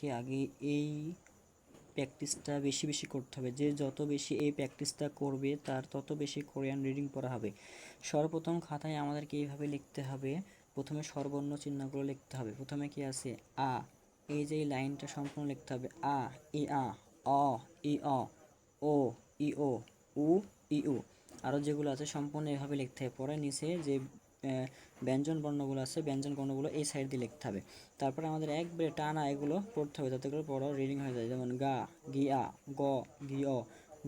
আমাদেরকে আগে এই প্র্যাকটিসটা বেশি বেশি করতে হবে। যে যত বেশি এই প্র্যাকটিসটা করবে তার তত বেশি কোরিয়ান রিডিং পড়া হবে। সর্বপ্রথম খাতায় আমাদেরকে এইভাবে লিখতে হবে। প্রথমে স্বরবর্ণ চিহ্নগুলো লিখতে হবে। প্রথমে কি আছে আ, এই যে এই লাইনটা সম্পূর্ণ লিখতে হবে। আ ই আ, অ ই অ, ও ই ও, উ ই উ। আরও যেগুলো আছে সম্পূর্ণ এভাবে লিখতে হবে। পরে নিচে যে ব্যঞ্জন বর্ণগুলো আছে ব্যঞ্জন বর্ণগুলো এই সাইড দিয়ে লিখতে হবে। তারপরে আমাদের একবারে টানা এগুলো পড়তে হবে যাতে করে পড়াও রিডিং হয়ে যায়। যেমন গা গিয়া, গ গি অ,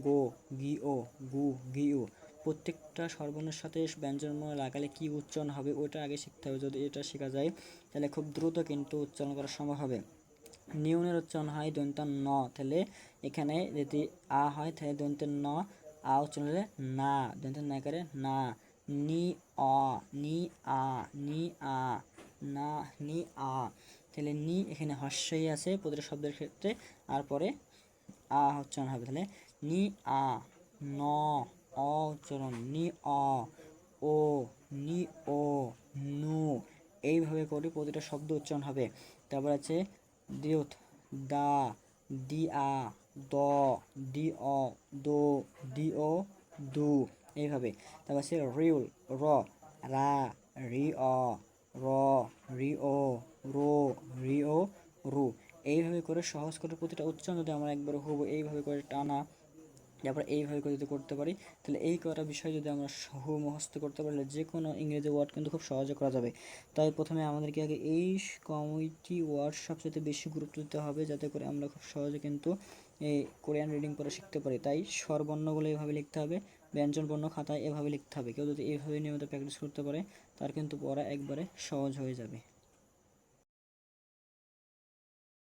গো গি ও, গু গি উ। প্রত্যেকটা স্বরবর্ণের সাথে ব্যঞ্জনবর্ণ লাগালে কি উচ্চারণ হবে ওটা আগে শিখতে হবে। যদি এটা শেখা যায় তাহলে খুব দ্রুত কিন্তু উচ্চারণ করা সম্ভব হবে। নিউনের উচ্চারণ হয় দন্তান ন, তাহলে এখানে যদি আ হয় তাহলে দন্তের ন, আ উচ্চারণ হলে না, দন্তের না করে না। নি অ, নি আ, নি আ, না নি আ, তাহলে নি এখানে হর্ষই আছে প্রতিটা শব্দের ক্ষেত্রে, আর পরে আ উচ্চারণ হবে। তাহলে নি আ, ন অ উচ্চারণ, নি অ, ও নি ও, নু, এইভাবে করে প্রতিটা শব্দ উচ্চারণ হবে। তারপর আছে দিউত, দা, দি আ, দ, দি অ, দো, দি ও, দু, এইভাবে। তারপর আছে রিউল, র, রা, রি অ, র, রি ও, রো, রি ও, রু। এইভাবে করে সহজ করে প্রতিটা উচ্চারণ যদি আমরা একবার হবো এইভাবে করে টানা, তারপর এইভাবে করে যদি করতে পারি তাহলে এই কটা বিষয় যদি আমরা মুখস্থ করতে পারলে যে কোনো ইংরেজি ওয়ার্ড কিন্তু খুব সহজে করা যাবে। তাই প্রথমে আমাদেরকে আগে এই কমিটি ওয়ার্ড সবচেয়ে বেশি গুরুত্ব দিতে হবে যাতে করে আমরা খুব সহজে কিন্তু এই কোরিয়ান রিডিং পড়া শিখতে পারি। তাই স্বরবর্ণগুলো এভাবে লিখতে হবে, ব্যঞ্জন বর্ণ খাতায় এভাবে লিখতে হবে। কেউ যদি এইভাবে নিয়মিত প্র্যাকটিস করতে পারে তার কিন্তু পড়া একবারে সহজ হয়ে যাবে।